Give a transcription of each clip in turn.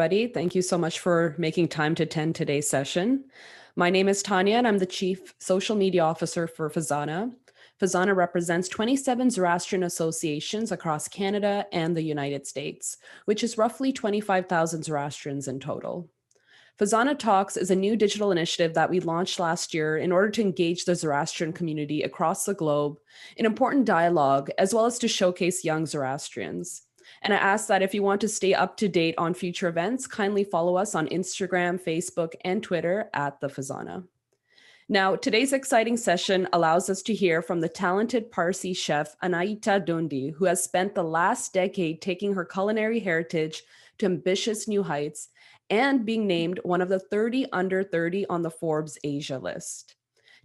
everybody. Thank you so much for making time to attend today's session. My name is Tanya, and I'm the Chief Social Media Officer for FEZANA. FEZANA represents 27 Zoroastrian associations across Canada and the United States, which is roughly 25,000 Zoroastrians in total. FEZANA Talks is a new digital initiative that we launched last year in order to engage the Zoroastrian community across the globe in important dialogue, as well as to showcase young Zoroastrians. And I ask that if you want to stay up to date on future events, kindly follow us on Instagram, Facebook, and Twitter at the FEZANA. Now, today's exciting session allows us to hear from the talented Parsi chef Anahita Dhondy, who has spent the last decade taking her culinary heritage to ambitious new heights and being named one of the 30 under 30 on the Forbes Asia list.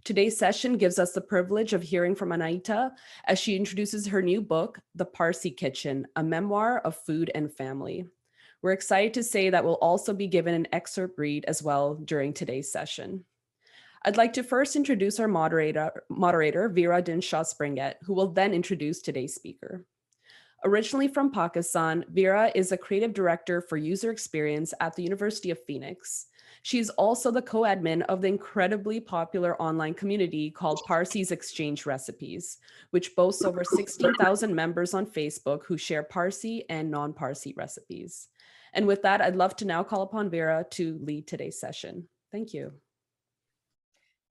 Today's session gives us the privilege of hearing from Anahita as she introduces her new book, The Parsi Kitchen, a memoir of food and family. We're excited to say that we'll also be given an excerpt read as well during today's session. I'd like to first introduce our moderator Veera Dinshaw Springett, who will then introduce today's speaker. Originally from Pakistan, Veera is a creative director for user experience at the University of Phoenix. She's also the co-admin of the incredibly popular online community called Parsi's Exchange Recipes, which boasts over 16,000 members on Facebook who share Parsi and non-Parsi recipes. And with that, I'd love to now call upon Veera to lead today's session. Thank you.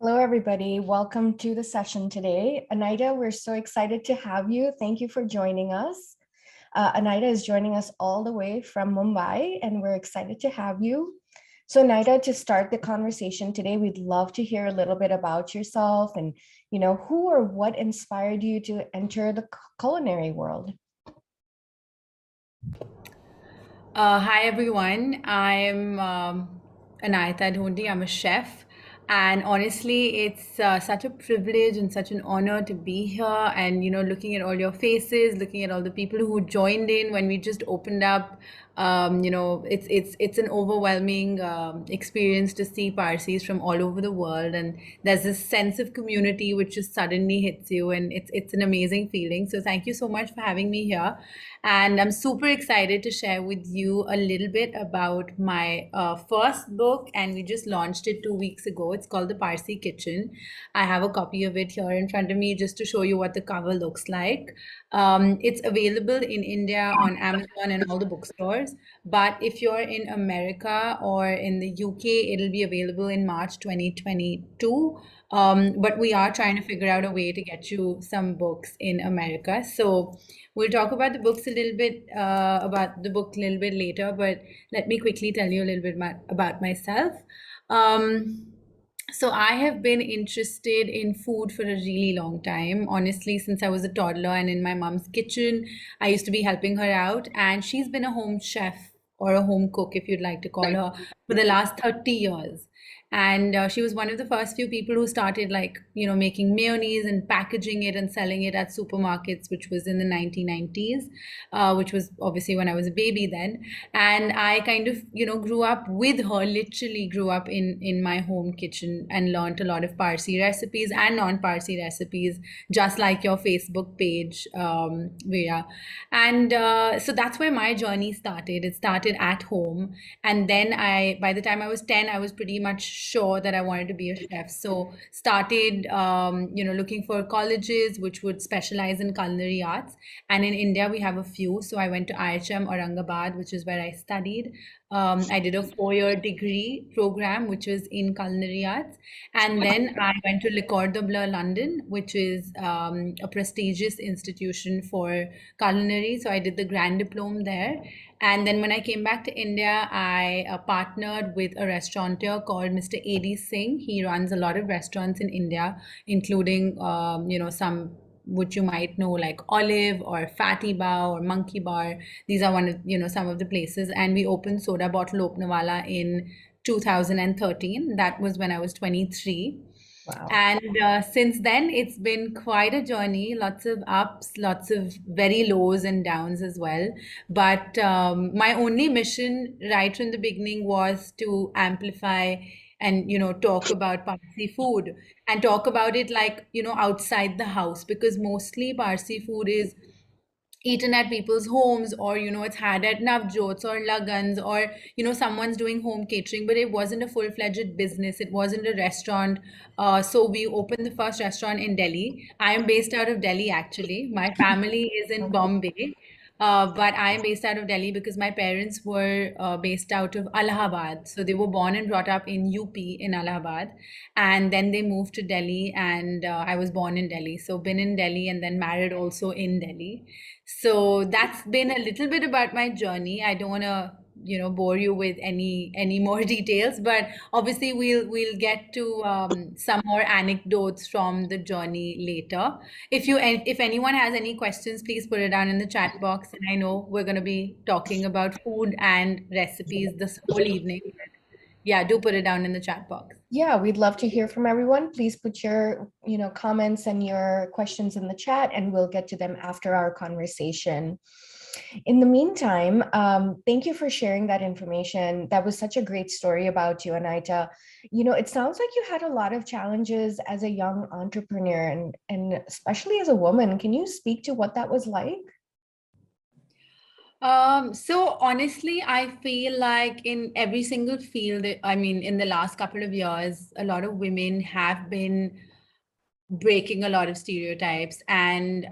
Hello, everybody. Welcome to the session today. Anahita, we're so excited to have you. Thank you for joining us. Anahita is joining us all the way from Mumbai, and we're excited to have you. So Anahita, to start the conversation today, we'd love to hear a little bit about yourself and, who or what inspired you to enter the culinary world? Hi, everyone. I'm Anahita Dhondy. I'm a chef. And honestly, it's such a privilege and such an honor to be here and, looking at all your faces, looking at all the people who joined in when we just opened up. It's an overwhelming experience to see Parsis from all over the world, and there's this sense of community which just suddenly hits you, and it's an amazing feeling. So thank you so much for having me here, and I'm super excited to share with you a little bit about my first book, and we just launched it 2 weeks ago. It's called The Parsi Kitchen. I have a copy of it here in front of me just to show you what the cover looks like. It's available in India on Amazon and all the bookstores. But if you're in America or in the UK, it'll be available in March 2022. But we are trying to figure out a way to get you some books in America. So we'll talk about the books a little bit, about the book a little bit later. But let me quickly tell you a little bit about myself. So I have been interested in food for a really long time, honestly, since I was a toddler and in my mom's kitchen. I used to be helping her out, and she's been a home chef or a home cook, if you'd like to call her, for the last 30 years. And she was one of the first few people who started making mayonnaise and packaging it and selling it at supermarkets, which was in the 1990s, which was obviously when I was a baby then. And I kind of, grew up with her, literally grew up in my home kitchen and learned a lot of Parsi recipes and non-Parsi recipes, just like your Facebook page, Veera. And so that's where my journey started. It started at home. And then by the time I was 10, I was pretty much sure that I wanted to be a chef. So started, looking for colleges which would specialize in culinary arts. And in India, we have a few. So I went to IHM Aurangabad, which is where I studied. I did a 4-year degree program, which was in culinary arts. And then I went to Le Cordon Bleu, London, which is a prestigious institution for culinary. So I did the grand diploma there. And then when I came back to India, I partnered with a restaurateur called Mr. A.D. Singh. He runs a lot of restaurants in India, including, some which you might know like Olive or Fatty Bao or Monkey Bar. These are one of, some of the places. And we opened Soda Bottle Openawala in 2013. That was when I was 23. Wow. And since then, it's been quite a journey, lots of ups, lots of very lows and downs as well. But my only mission right from the beginning was to amplify and, talk about Parsi food and talk about it like, outside the house, because mostly Parsi food is eaten at people's homes, or it's had at navjots or lagans, or someone's doing home catering, but it wasn't a full-fledged business, it wasn't a restaurant. So we opened the first restaurant in Delhi. I am based out of Delhi, actually. My family is in Bombay, but I am based out of Delhi because my parents were based out of Allahabad. So they were born and brought up in UP in Allahabad. And then they moved to Delhi, and I was born in Delhi. So been in Delhi and then married also in Delhi. So that's been a little bit about my journey. I don't want to, bore you with any more details, but obviously we'll get to some more anecdotes from the journey later. If anyone has any questions, please put it down in the chat box. And I know we're going to be talking about food and recipes this whole evening. Yeah, do put it down in the chat box. Yeah, we'd love to hear from everyone. Please put your, comments and your questions in the chat, and we'll get to them after our conversation. In the meantime, thank you for sharing that information. That was such a great story about you, Anahita. It sounds like you had a lot of challenges as a young entrepreneur, and especially as a woman. Can you speak to what that was like? So honestly, I feel like in every single field, I mean, in the last couple of years, a lot of women have been breaking a lot of stereotypes, and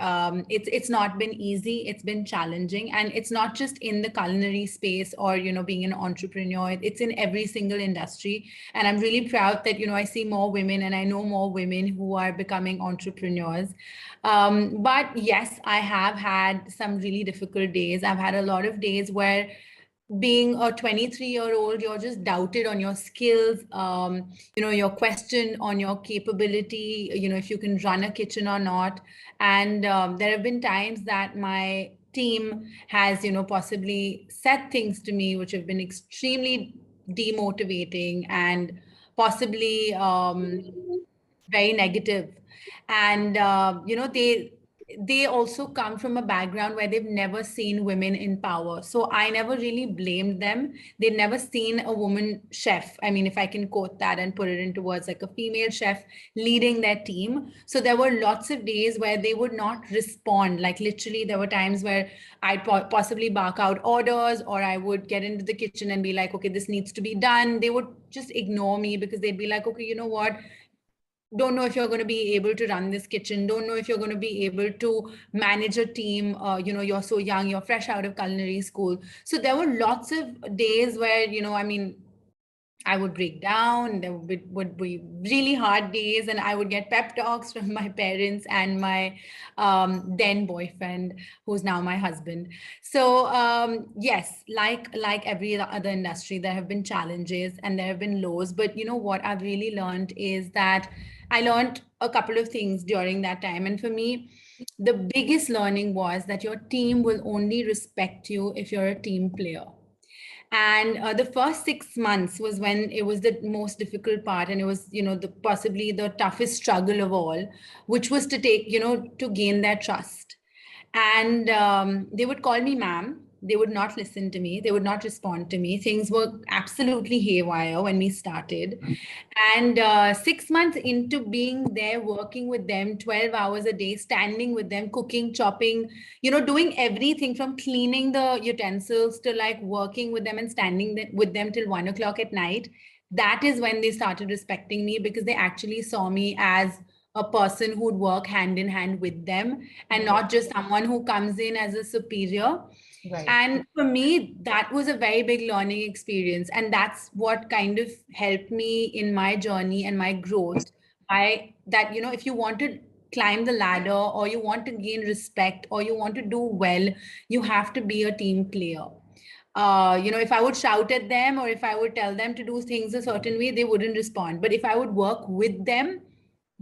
it's not been easy, it's been challenging, and it's not just in the culinary space or being an entrepreneur, it's in every single industry. And I'm really proud that I see more women, and I know more women who are becoming entrepreneurs. But yes, I have had some really difficult days. I've had a lot of days where, being a 23-year-old, you're just doubted on your skills, you're questioned on your capability, if you can run a kitchen or not. And there have been times that my team has, possibly said things to me which have been extremely demotivating and possibly very negative. And they also come from a background where they've never seen women in power, so I never really blamed them. They've never seen a woman chef, I mean, if I can quote that and put it into words, like a female chef leading their team. So there were lots of days where they would not respond. Like, literally, there were times where I'd possibly bark out orders, or I would get into the kitchen and be like, okay, this needs to be done. They would just ignore me because they'd be like, okay, you know what, don't know if you're going to be able to run this kitchen, don't know if you're going to be able to manage a team, you're so young, you're fresh out of culinary school. So there were lots of days where, I mean, I would break down. There would be really hard days, and I would get pep talks from my parents and my then boyfriend, who's now my husband. So yes, like every other industry, there have been challenges and there have been lows. But what I've really learned is that I learned a couple of things during that time, and for me, the biggest learning was that your team will only respect you if you're a team player. And the first 6 months was when it was the most difficult part, and it was the possibly the toughest struggle of all, which was to take to gain their trust. And they would call me ma'am. They would not listen to me. They would not respond to me. Things were absolutely haywire when we started. And 6 months into being there, working with them 12 hours a day, standing with them, cooking, chopping, doing everything from cleaning the utensils to like working with them and standing with them till 1 o'clock at night. That is when they started respecting me, because they actually saw me as a person who'd work hand in hand with them, and not just someone who comes in as a superior. Right. And for me, that was a very big learning experience. And that's what kind of helped me in my journey and my growth. That, if you want to climb the ladder, or you want to gain respect, or you want to do well, you have to be a team player. If I would shout at them, or if I would tell them to do things a certain way, they wouldn't respond. But if I would work with them,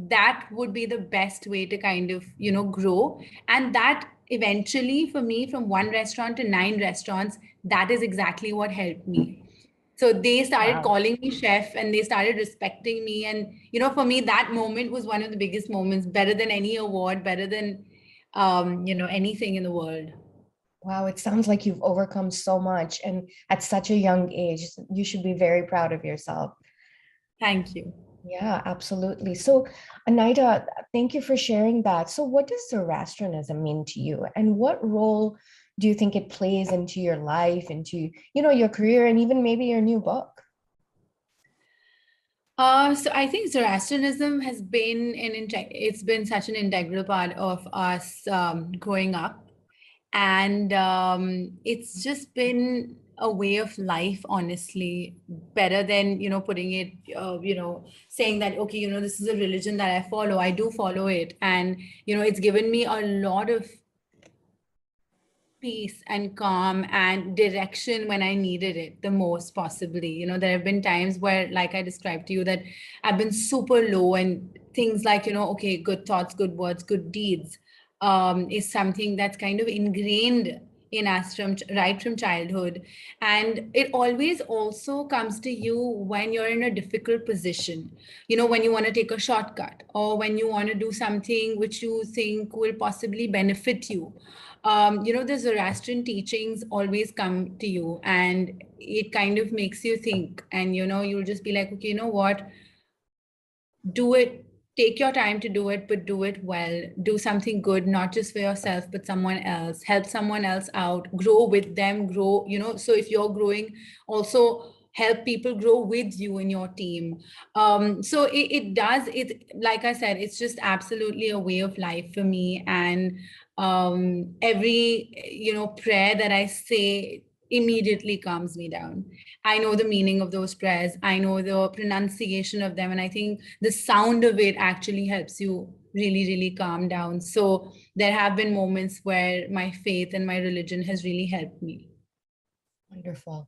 that would be the best way to kind of grow. And that eventually, for me, from one restaurant to 9 restaurants, that is exactly what helped me. So they started Wow. calling me chef, and they started respecting me. And for me, that moment was one of the biggest moments, better than any award, better than anything in the world. Wow, it sounds like you've overcome so much, and at such a young age. You should be very proud of yourself. Thank you. Yeah, absolutely. So, Anahita, thank you for sharing that. So, what does Zoroastrianism mean to you, and what role do you think it plays into your life, into, your career, and even maybe your new book? So I think Zoroastrianism has been it's been such an integral part of us growing up, and it's just been a way of life, honestly, better than putting it, saying that okay, this is a religion that I follow. I do follow it, and it's given me a lot of peace and calm and direction when I needed it the most, possibly. There have been times where, like I described to you, that I've been super low, and things like, okay, good thoughts, good words, good deeds is something that's kind of ingrained in us right from childhood. And it always also comes to you when you're in a difficult position, when you want to take a shortcut, or when you want to do something which you think will possibly benefit you. The Zoroastrian teachings always come to you, and it kind of makes you think, and you'll just be like, okay, you know what, do it, take your time to do it, but do it well. Do something good, not just for yourself but someone else. Help someone else out, grow with them, grow, so if you're growing, also help people grow with you in your team. So it does it, like I said, it's just absolutely a way of life for me. And every prayer that I say immediately calms me down. I know the meaning of those prayers. I know the pronunciation of them. And I think the sound of it actually helps you really, really calm down. So there have been moments where my faith and my religion has really helped me. Wonderful.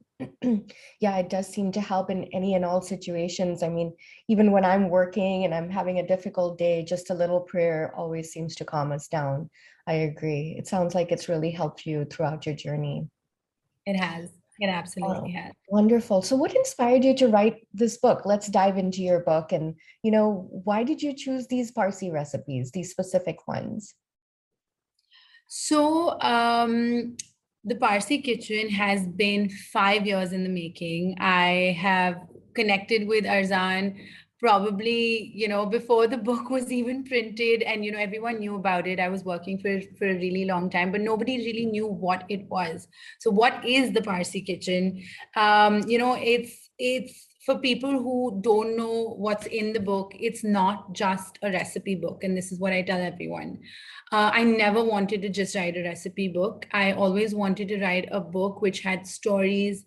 Yeah, it does seem to help in any and all situations. I mean, even when I'm working and I'm having a difficult day, just a little prayer always seems to calm us down. I agree. It sounds like it's really helped you throughout your journey. It has. It absolutely Oh, has. wonderful. So what inspired you to write this book? Let's dive into your book. And, why did you choose these Parsi recipes, these specific ones? So, the Parsi Kitchen has been 5 years in the making. I have connected with Arzan probably, before the book was even printed, and, everyone knew about it. I was working for a really long time, but nobody really knew what it was. So what is the Parsi Kitchen? It's for people who don't know what's in the book. It's not just a recipe book. And this is what I tell everyone. I never wanted to just write a recipe book. I always wanted to write a book which had stories,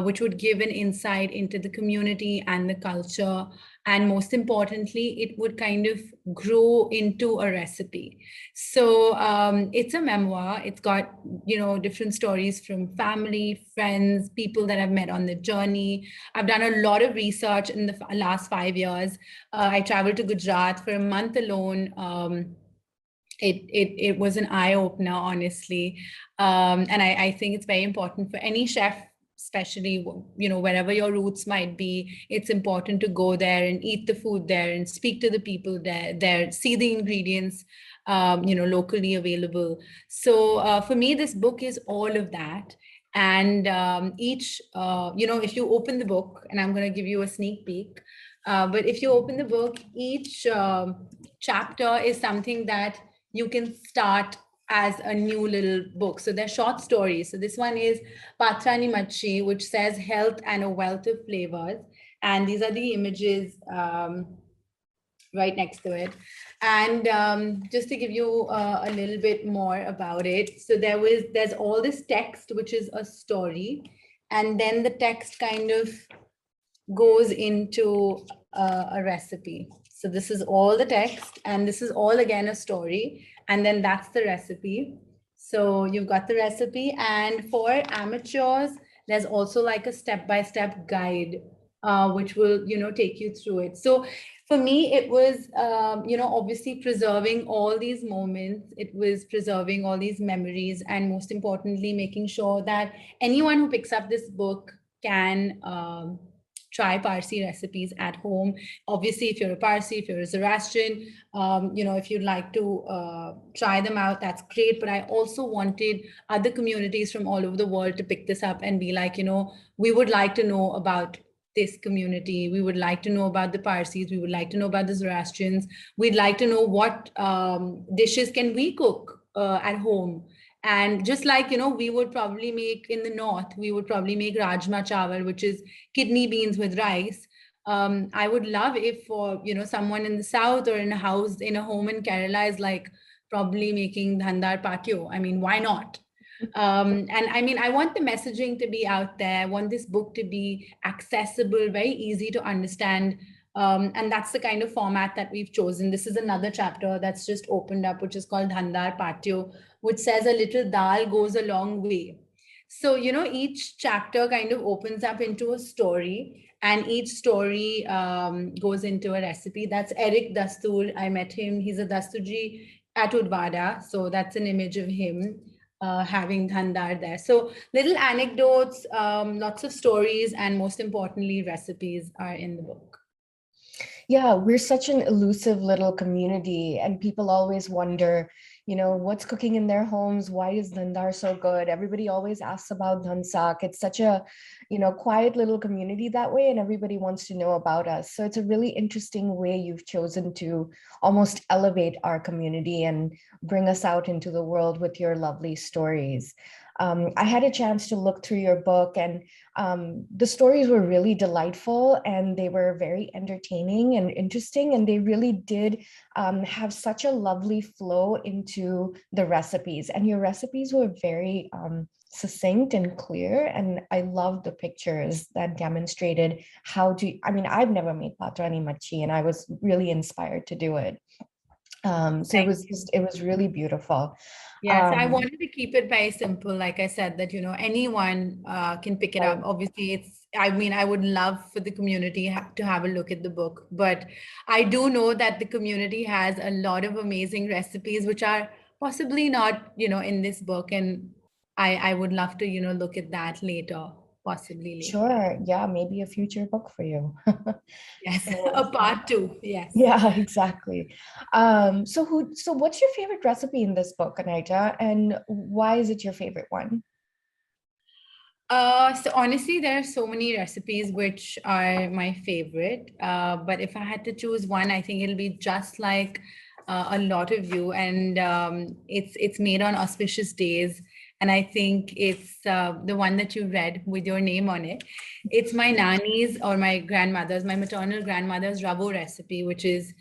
which would give an insight into the community and the culture. And most importantly, it would kind of grow into a recipe. So it's a memoir. It's got, different stories from family, friends, people that I've met on the journey. I've done a lot of research in the last 5 years. I traveled to Gujarat for a month alone. It was an eye opener, honestly, and I think it's very important for any chef, especially wherever your roots might be. It's important to go there and eat the food there and speak to the people there, see the ingredients, locally available. So for me, this book is all of that. And each, if you open the book, and I'm going to give you a sneak peek, but if you open the book, each chapter is something that you can start as a new little book. So they're short stories. So this one is Patrani Machi, which says health and a wealth of flavors. And these are the images right next to it. And just to give you a little bit more about it. So there's all this text, which is a story. And then the text kind of goes into a recipe. So this is all the text, and this is all again a story, and then that's the recipe. So you've got the recipe, and for amateurs, there's also like a step-by-step guide, which will take you through it. So for me, it was obviously preserving all these moments. It was preserving all these memories, and most importantly, making sure that anyone who picks up this book can try Parsi recipes at home. Obviously, if you're a Parsi, if you're a Zoroastrian, if you'd like to try them out, that's great. But I also wanted other communities from all over the world to pick this up and be like, we would like to know about this community. We would like to know about the Parsis. We would like to know about the Zoroastrians. We'd like to know what dishes can we cook at home. And just like, we would probably make in the north, we would probably make rajma chawal, which is kidney beans with rice. I would love if for, someone in the south or in a house, in a home in Kerala is like probably making dhandar patio. I mean, why not? And I mean, I want the messaging to be out there. I want this book to be accessible, very easy to understand. And that's the kind of format that we've chosen. This is another chapter that's just opened up, which is called Dhandar Patio, which says a little dal goes a long way. So, each chapter kind of opens up into a story, and each story goes into a recipe. That's Eric Dastur. I met him. He's a Dasturji at Udvada. So that's an image of him having dhandar there. So little anecdotes, lots of stories, and most importantly, recipes are in the book. Yeah, we're such an elusive little community, and people always wonder, what's cooking in their homes? Why is Dhandar so good? Everybody always asks about Dhansak. It's such a, quiet little community that way, and everybody wants to know about us. So it's a really interesting way you've chosen to almost elevate our community and bring us out into the world with your lovely stories. I had a chance to look through your book, and the stories were really delightful, and they were very entertaining and interesting, and they really did have such a lovely flow into the recipes, and your recipes were very succinct and clear, and I loved the pictures that demonstrated I mean, I've never made patrani machi, and I was really inspired to do it. So it was really beautiful. Yes, I wanted to keep it very simple. Like I said, that, anyone can pick it up. Obviously, I mean, I would love for the community to have a look at the book, but I do know that the community has a lot of amazing recipes, which are possibly not, in this book. And I would love to, look at that later, possibly later. Sure. Yeah, maybe a future book for you. Yes, So, a part 2. Yes. yeah, exactly. So what's your favorite recipe in this book, Anahita, and why is it your favorite one? So honestly, there are so many recipes which are my favorite. But if I had to choose one, I think it'll be just like a lot of you, and it's made on auspicious days. And I think it's the one that you read with your name on it. It's my nanny's or my grandmother's, my maternal grandmother's ravo recipe, which is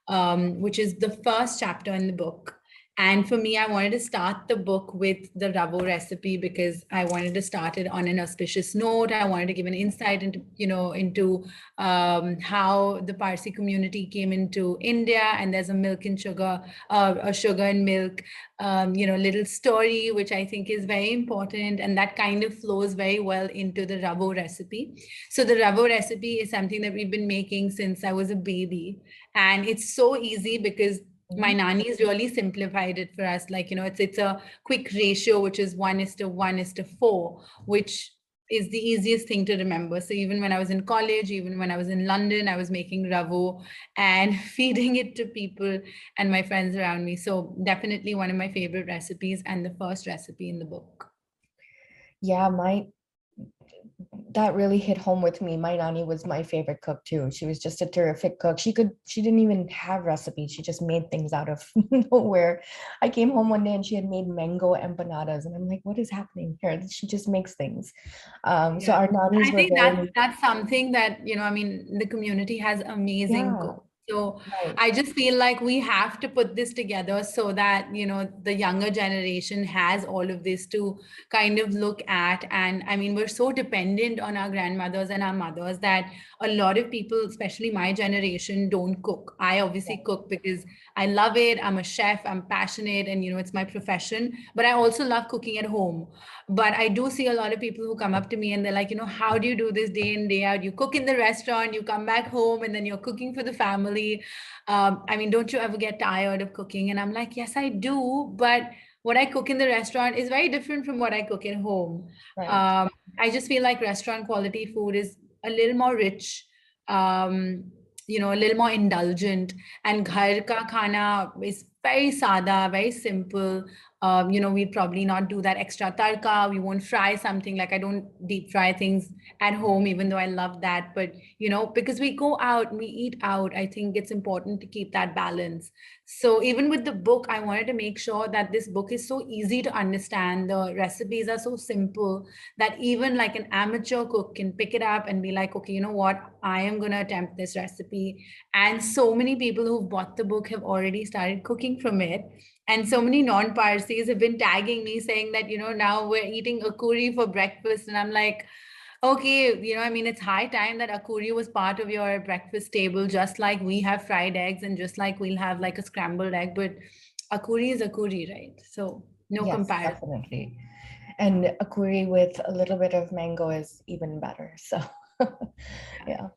the first chapter in the book. And for me, I wanted to start the book with the ravo recipe because I wanted to start it on an auspicious note. I wanted to give an insight into how the Parsi community came into India, and there's a milk and sugar, a sugar and milk, little story, which I think is very important, and that kind of flows very well into the ravo recipe. So the ravo recipe is something that we've been making since I was a baby, and it's so easy because my nanny's really simplified it for us. Like, it's a quick ratio, which is 1:1:4, which is the easiest thing to remember. So even when I was in college, even when I was in London, I was making ravo and feeding it to people and my friends around me. So definitely one of my favorite recipes, and the first recipe in the book. Yeah, that really hit home with me. My nanny was my favorite cook too. She was just a terrific cook. She didn't even have recipes. She just made things out of nowhere. I came home one day and she had made mango empanadas, and I'm like, what is happening here? She just makes things. So our nannies were very. That's something that, I mean, the community has amazing cooks. So I just feel like we have to put this together so that, the younger generation has all of this to kind of look at. And I mean, we're so dependent on our grandmothers and our mothers that a lot of people, especially my generation, don't cook. I obviously cook because I love it. I'm a chef, I'm passionate, and, it's my profession, but I also love cooking at home. But I do see a lot of people who come up to me and they're like, how do you do this day in, day out? You cook in the restaurant, you come back home, and then you're cooking for the family. I mean, don't you ever get tired of cooking? And I'm like, yes, I do. But what I cook in the restaurant is very different from what I cook at home. Right. I just feel like restaurant quality food is a little more rich, a little more indulgent, and ghar ka khana is very sada, very simple. We'd probably not do that extra tarka. We won't fry something. Like I don't deep fry things at home, even though I love that. But, because we go out, we eat out, I think it's important to keep that balance. So even with the book, I wanted to make sure that this book is so easy to understand. The recipes are so simple that even like an amateur cook can pick it up and be like, okay, you know what? I am going to attempt this recipe. And so many people who've bought the book have already started cooking from it. And so many non-Parsis have been tagging me saying that, now we're eating akuri for breakfast. And I'm like, okay, it's high time that akuri was part of your breakfast table, just like we have fried eggs and just like we'll have like a scrambled egg. But akuri is akuri, right? So no Yes, comparison. definitely. And a curry with a little bit of mango is even better. So yeah.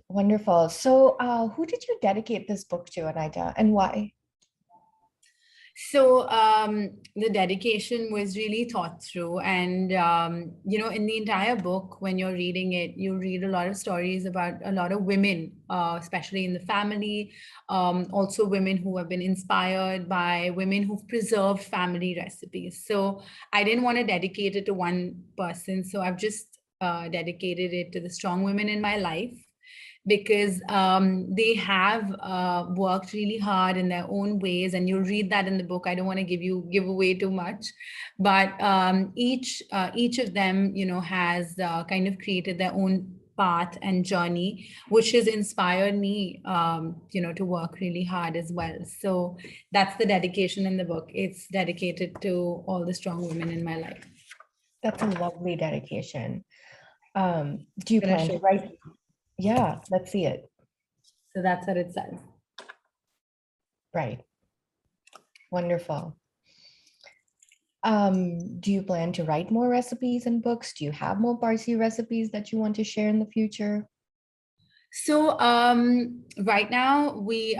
Wonderful. So who did you dedicate this book to, Anahita, and why? So the dedication was really thought through. And, in the entire book, when you're reading it, you read a lot of stories about a lot of women, especially in the family, also women who have been inspired by women who've preserved family recipes. So I didn't want to dedicate it to one person. So I've just dedicated it to the strong women in my life, because they have worked really hard in their own ways, and you'll read that in the book. I don't want to give away too much, but each of them, has kind of created their own path and journey, which has inspired me, to work really hard as well. So that's the dedication in the book. It's dedicated to all the strong women in my life. That's a lovely dedication. Do you I'm gonna plan to show write? Yeah, let's see it. So that's what it says. Right. Wonderful. Do you plan to write more recipes and books? Do you have more Parsi recipes that you want to share in the future? So right now we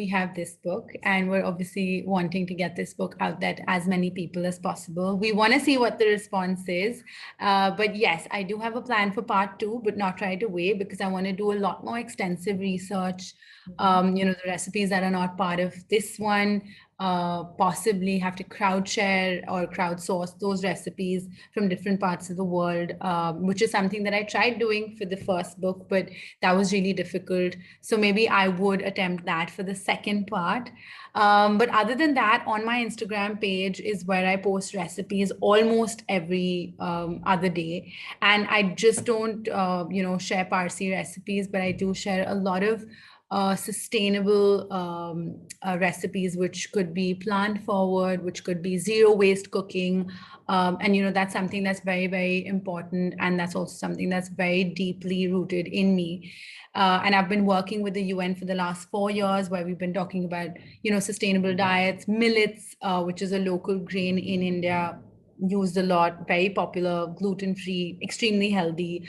have this book, and we're obviously wanting to get this book out there to as many people as possible. We want to see what the response is. But yes, I do have a plan for part 2, but not right away, because I want to do a lot more extensive research. The recipes that are not part of this one, possibly have to crowd share or crowdsource those recipes from different parts of the world, which is something that I tried doing for the first book, but that was really difficult. So maybe I would attempt that for the second part. But other than that, on my Instagram page is where I post recipes almost every other day. And I just don't, share Parsi recipes, but I do share a lot of sustainable recipes, which could be plant forward, which could be zero waste cooking. And that's something that's very, very important. And that's also something that's very deeply rooted in me. And I've been working with the UN for the last 4 years, where we've been talking about, sustainable diets, millets, which is a local grain in India, used a lot, very popular, gluten-free, extremely healthy.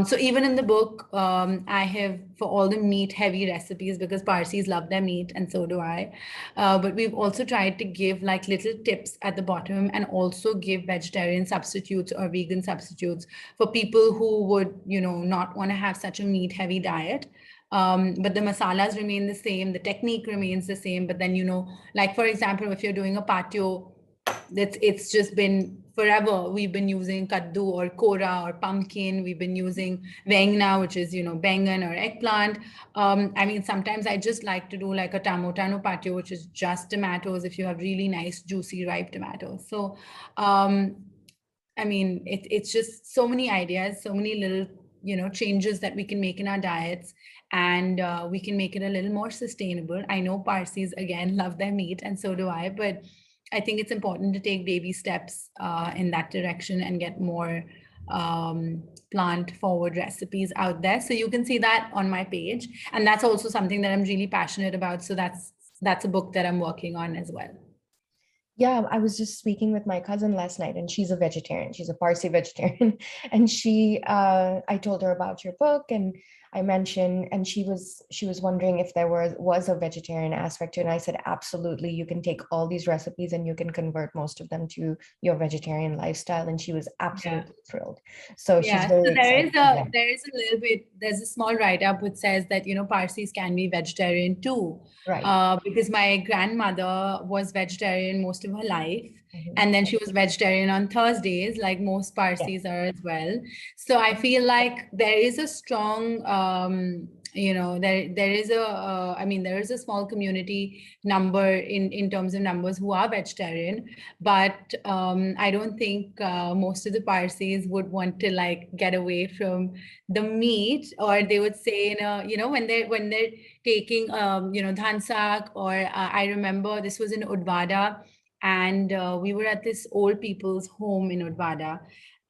So even in the book, I have for all the meat-heavy recipes, because Parsis love their meat, and so do I. But we've also tried to give like little tips at the bottom, and also give vegetarian substitutes or vegan substitutes for people who would, not want to have such a meat-heavy diet. But the masalas remain the same, the technique remains the same. But then, like for example, if you're doing a patio, it's just been forever. We've been using kaddu or kora or pumpkin. We've been using vengna, which is, bengan or eggplant. Sometimes I just like to do like a tamotano patio, which is just tomatoes, if you have really nice, juicy, ripe tomatoes. So, it's just so many ideas, so many little, changes that we can make in our diets, and we can make it a little more sustainable. I know Parsis, again, love their meat, and so do I, but I think it's important to take baby steps in that direction and get more plant forward recipes out there. So you can see that on my page. And that's also something that I'm really passionate about. So that's a book that I'm working on as well. Yeah, I was just speaking with my cousin last night, and she's a vegetarian. She's a Parsi vegetarian. And I told her about your book, and I mentioned, and she was wondering if there was a vegetarian aspect to it. And I said, absolutely, you can take all these recipes and you can convert most of them to your vegetarian lifestyle. And she was Yeah. absolutely thrilled. So she's Yeah, so very excited. Yeah. there's a small write-up which says that, Parsis can be vegetarian too. Right. Because my grandmother was vegetarian most of her life. Mhm. And then she was vegetarian on Thursdays, like most Parsis are as well. So I feel like there is a strong, there is there is a small community number in terms of numbers who are vegetarian, but I don't think most of the Parsis would want to like get away from the meat, or they would say, when they're taking, dhansak, or I remember this was in Udvada, and we were at this old people's home in Udvada,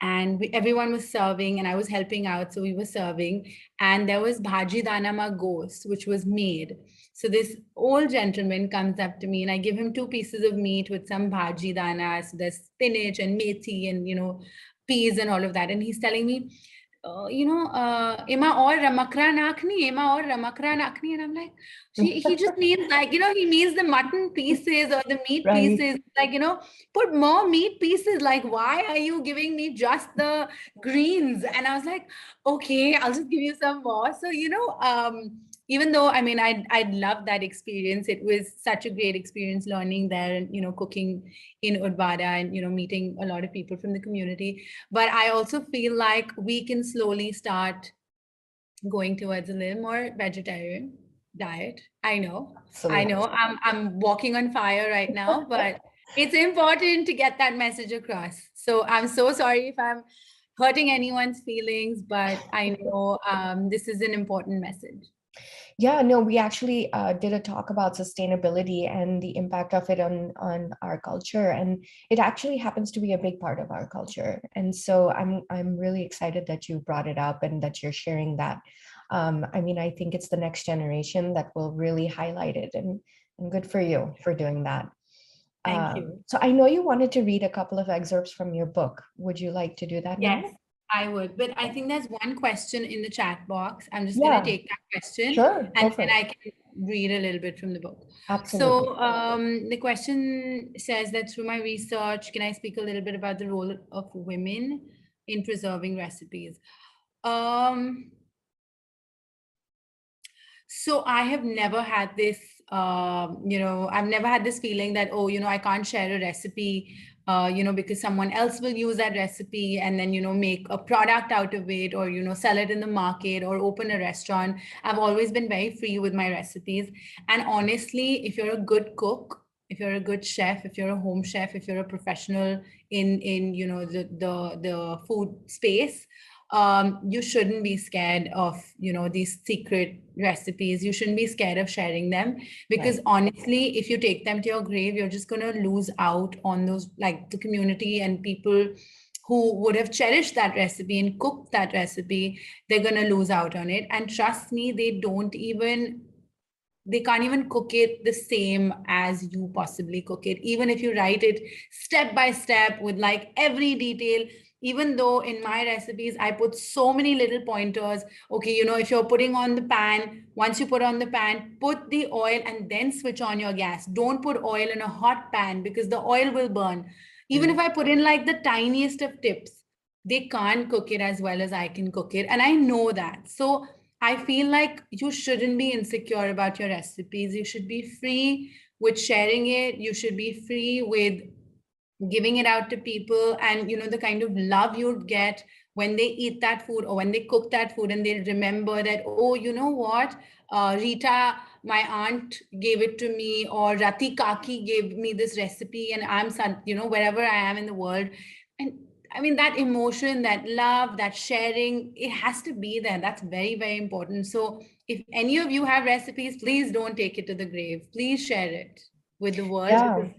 and everyone was serving, and I was helping out, so we were serving, and there was bhaji danama ghost, which was made. So this old gentleman comes up to me, and I give him 2 pieces of meat with some bhaji dana, so there's spinach and methi and peas and all of that, and he's telling me, Ema or ramakra nakhni, Ema or ramakra nakhni. And I'm like, he just means like, he means the mutton pieces or the meat Right. pieces, like, put more meat pieces. Like, why are you giving me just the greens? And I was like, okay, I'll just give you some more. So, even though, I mean, I'd love that experience. It was such a great experience learning there and, cooking in Udvada and, meeting a lot of people from the community. But I also feel like we can slowly start going towards a little more vegetarian diet. I know I'm walking on fire right now, but it's important to get that message across. So I'm so sorry if I'm hurting anyone's feelings, but I know this is an important message. Yeah, no, we actually did a talk about sustainability and the impact of it on our culture, and it actually happens to be a big part of our culture. And so I'm really excited that you brought it up and that you're sharing that. I mean, I think it's the next generation that will really highlight it, and good for you for doing that. Thank you. So I know you wanted to read a couple of excerpts from your book. Would you like to do that now? Yes, I would. But I think there's one question in the chat box. I'm just Yeah. going to take that question, Sure, and go for then it. I can read a little bit from the book. Absolutely. So the question says that through my research, can I speak a little bit about the role of women in preserving recipes? So I have never had this, I've never had this feeling that, oh, I can't share a recipe, because someone else will use that recipe and then, make a product out of it, or, sell it in the market or open a restaurant. I've always been very free with my recipes. And honestly, if you're a good cook, if you're a good chef, if you're a home chef, if you're a professional in the food space, you shouldn't be scared of these secret recipes. You shouldn't be scared of sharing them, because honestly, if you take them to your grave, you're just going to lose out on those, like the community and people who would have cherished that recipe and cooked that recipe. They're going to lose out on it. And trust me, they can't even cook it the same as you possibly cook it, even if you write it step by step with like every detail. Even though in my recipes, I put so many little pointers. Okay, if you're putting on the pan, once you put on the pan, put the oil and then switch on your gas. Don't put oil in a hot pan because the oil will burn. Even if I put in like the tiniest of tips, they can't cook it as well as I can cook it. And I know that. So I feel like you shouldn't be insecure about your recipes. You should be free with sharing it. You should be free with giving it out to people, and the kind of love you'd get when they eat that food or when they cook that food, and they remember that, oh, you know what, Rita, my aunt, gave it to me, or Rati Kaki gave me this recipe, and I'm wherever I am in the world. And I mean, that emotion, that love, that sharing, it has to be there. That's very, very important. So if any of you have recipes, please don't take it to the grave. Please share it with the world,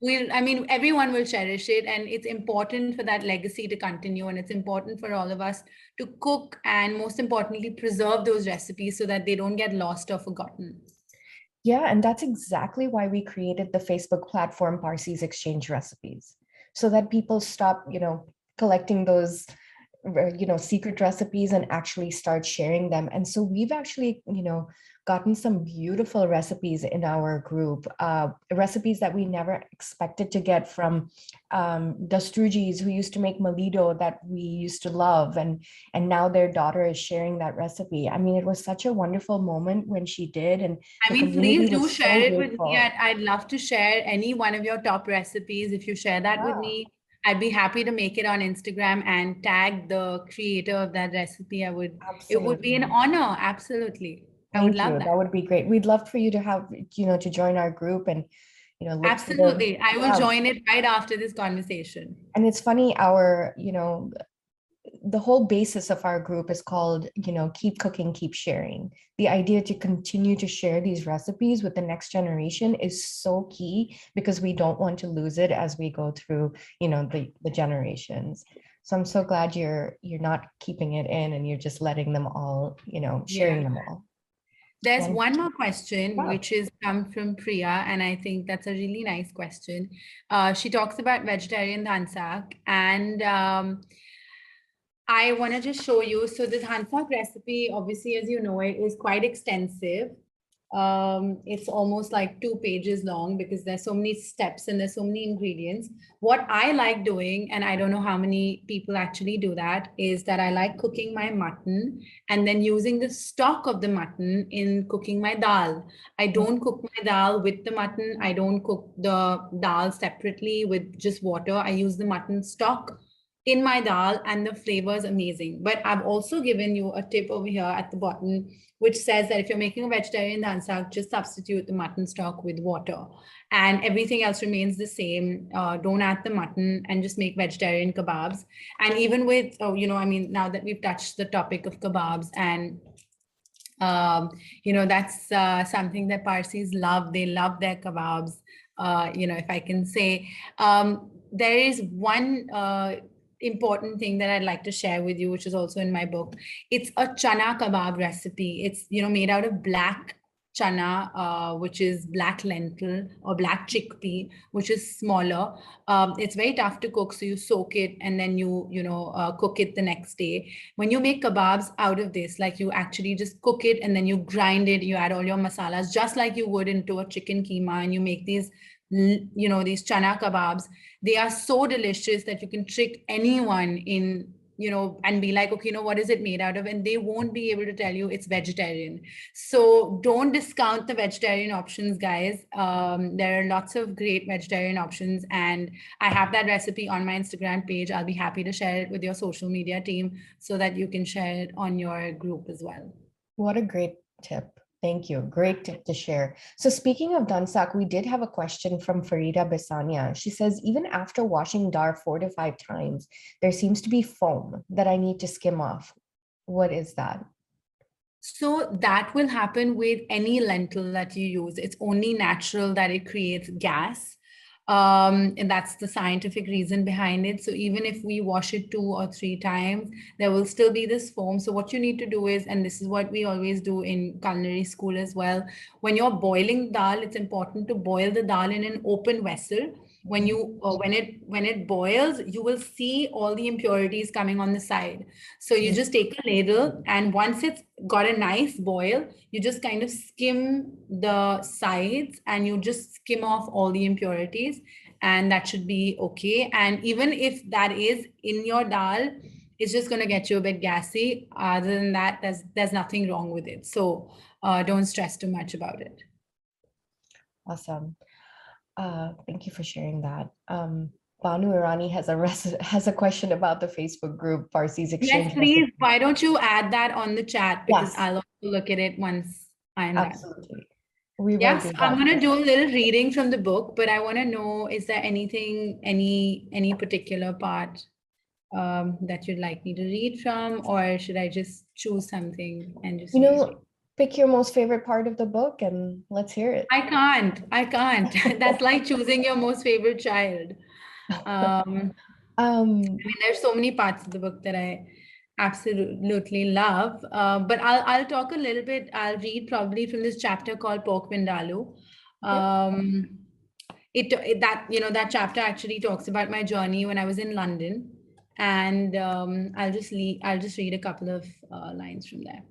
because everyone will cherish it, and it's important for that legacy to continue, and it's important for all of us to cook and, most importantly, preserve those recipes so that they don't get lost or forgotten. Yeah, and that's exactly why we created the Facebook platform Parsi's Exchange Recipes, so that people stop, collecting those secret recipes and actually start sharing them. And so we've actually, gotten some beautiful recipes in our group, recipes that we never expected to get from the Strugis who used to make Malido that we used to love. And now their daughter is sharing that recipe. I mean, it was such a wonderful moment when she did. And I the mean, community please do was share so it with me. grateful. I'd love to share any one of your top recipes. If you share that with Yeah. me, I'd be happy to make it on Instagram and tag the creator of that recipe. It would be an Absolutely. honor. Absolutely. I would Thank love you. that. That would be great. We'd love for you to have, to join our group and, look for the, Absolutely. I will yeah. join it right after this conversation. And it's funny, the whole basis of our group is called, keep cooking, keep sharing. The idea to continue to share these recipes with the next generation is so key because we don't want to lose it as we go through, the generations. So I'm so glad you're not keeping it in and you're just letting them all, sharing Yeah. them all. There's And one more question, yeah. which is come from Priya, and I think that's a really nice question. She talks about vegetarian dhansak, and I want to just show you. So this dhansak recipe, obviously, as you know, it is quite extensive. It's almost like 2 pages long because there's so many steps and there's so many ingredients. What I like doing, and I don't know how many people actually do that, is that I like cooking my mutton and then using the stock of the mutton in cooking my dal. I don't cook my dal with the mutton. I don't cook the dal separately with just water. I use the mutton stock in my dal and the flavor is amazing. But I've also given you a tip over here at the bottom, which says that if you're making a vegetarian dhansak, just substitute the mutton stock with water and everything else remains the same. Don't add the mutton and just make vegetarian kebabs. And even with, now that we've touched the topic of kebabs and that's something that Parsis love. They love their kebabs. If I can say, there is one important thing that I'd like to share with you, which is also in my book. It's a chana kebab recipe. It's made out of black chana, which is black lentil or black chickpea, which is smaller. It's very tough to cook, so you soak it and then you cook it the next day. When you make kebabs out of this, like you actually just cook it and then you grind it, you add all your masalas just like you would into a chicken keema, and you make these these chana kebabs. They are so delicious that you can trick anyone in and be like, okay, what is it made out of? And they won't be able to tell you it's vegetarian. So don't discount the vegetarian options, guys. There are lots of great vegetarian options, and I have that recipe on my Instagram page. I'll be happy to share it with your social media team so that you can share it on your group as well. What a great tip. Thank you. Great tip to share. So speaking of dhansak, we did have a question from Farida Bisania. She says, even after washing dal 4 to 5 times, there seems to be foam that I need to skim off. What is that? So that will happen with any lentil that you use. It's only natural that it creates gas. And that's the scientific reason behind it. So even if we wash it 2 or 3 times, there will still be this foam. So what you need to do is, and this is what we always do in culinary school as well, when you're boiling dal, it's important to boil the dal in an open vessel. When it boils, you will see all the impurities coming on the side. So you just take a ladle, and once it's got a nice boil, you just kind of skim the sides and you just skim off all the impurities, and that should be okay. And even if that is in your dal, it's just going to get you a bit gassy. Other than that, there's nothing wrong with it. So don't stress too much about it. Awesome. Thank you for sharing that. Banu Irani has a question about the Facebook group Parsi's Exchange. Yes, please. Why don't you add that on the chat, because Yes. I'll also look at it once I'm done. Absolutely. We will Yes, do that. I'm going to do a little reading from the book, but I want to know, is there anything, any particular part that you'd like me to read from, or should I just choose something and just read? Pick your most favorite part of the book and let's hear it. I can't. That's like choosing your most favorite child. I mean, there's so many parts of the book that I absolutely love. But I'll talk a little bit. I'll read probably from this chapter called Pork Vindaloo. That chapter actually talks about my journey when I was in London. And I'll just read a couple of lines from there.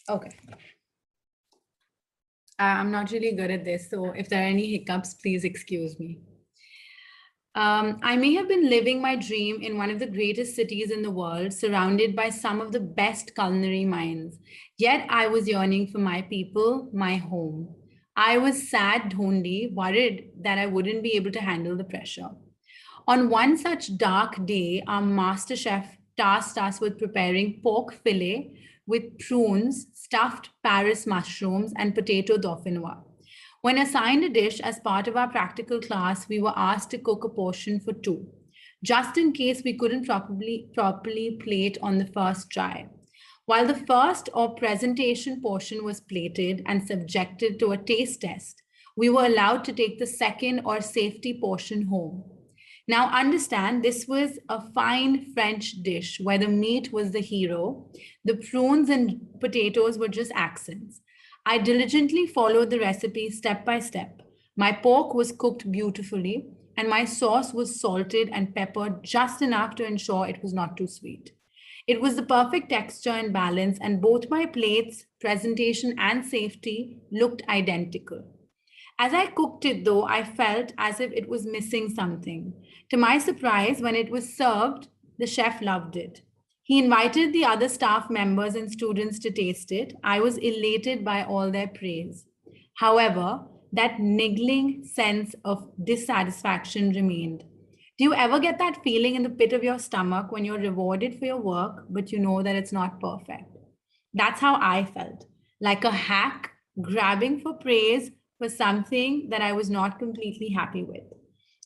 Okay. I'm not really good at this, so if there are any hiccups, please excuse me. I may have been living my dream in one of the greatest cities in the world, surrounded by some of the best culinary minds. Yet I was yearning for my people, my home. I was sad, Dhondy, worried that I wouldn't be able to handle the pressure. On one such dark day, our master chef tasked us with preparing pork fillet with prunes, stuffed Paris mushrooms, and potato dauphinoise. When assigned a dish as part of our practical class, we were asked to cook a portion for two, just in case we couldn't properly plate on the first try. While the first or presentation portion was plated and subjected to a taste test, we were allowed to take the second or safety portion home. Now, understand, this was a fine French dish where the meat was the hero, the prunes and potatoes were just accents. I diligently followed the recipe step by step. My pork was cooked beautifully, and my sauce was salted and peppered just enough to ensure it was not too sweet. It was the perfect texture and balance, and both my plates, presentation, and safety looked identical. As I cooked it, though, I felt as if it was missing something. To my surprise, when it was served, the chef loved it. He invited the other staff members and students to taste it. I was elated by all their praise. However, that niggling sense of dissatisfaction remained. Do you ever get that feeling in the pit of your stomach when you're rewarded for your work, but you know that it's not perfect? That's how I felt, like a hack grabbing for praise for something that I was not completely happy with.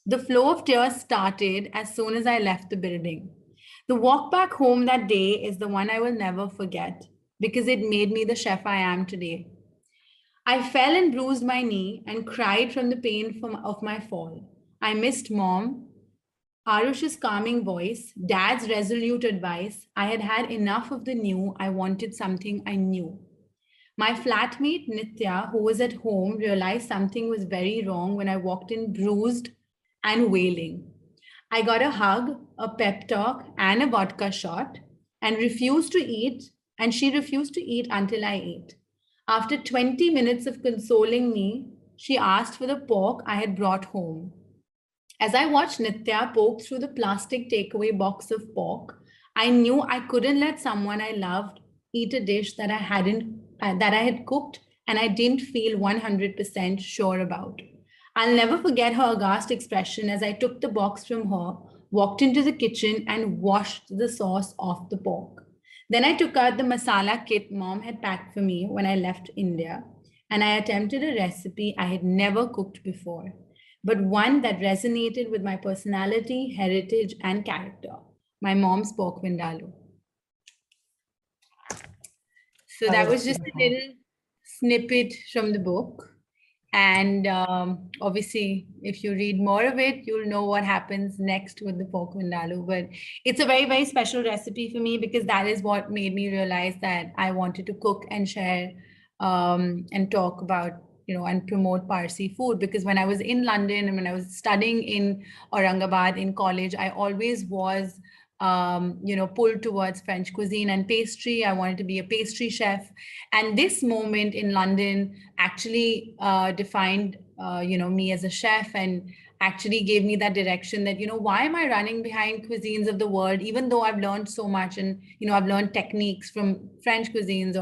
The flow of tears started as soon as I left the building. The walk back home that day is the one I will never forget because it made me the chef I am today. I fell and bruised my knee and cried from the pain of my fall. I missed mom, Arush's calming voice, dad's resolute advice. I had had enough of the new. I wanted something I knew. My flatmate Nitya, who was at home, realized something was very wrong when I walked in bruised and wailing. I got a hug, a pep talk, and a vodka shot, and refused to eat, and she refused to eat until I ate. After 20 minutes of consoling me, she asked for the pork I had brought home. As I watched Nitya poke through the plastic takeaway box of pork, I knew I couldn't let someone I loved eat a dish that I had cooked and I didn't feel 100% sure about. I'll never forget her aghast expression as I took the box from her, walked into the kitchen, and washed the sauce off the pork. Then I took out the masala kit mom had packed for me when I left India, and I attempted a recipe I had never cooked before, but one that resonated with my personality, heritage, and character: my mom's pork vindaloo. So that was just a little snippet from the book. And obviously, if you read more of it, you'll know what happens next with the pork vindaloo. But it's a very, very special recipe for me because that is what made me realize that I wanted to cook and share and talk about, and promote Parsi food. Because when I was in London and when I was studying in Aurangabad in college, I always was pulled towards French cuisine and pastry. I wanted to be a pastry chef. And this moment in London actually defined, me as a chef, and actually gave me that direction that, why am I running behind cuisines of the world, even though I've learned so much and, I've learned techniques from French cuisines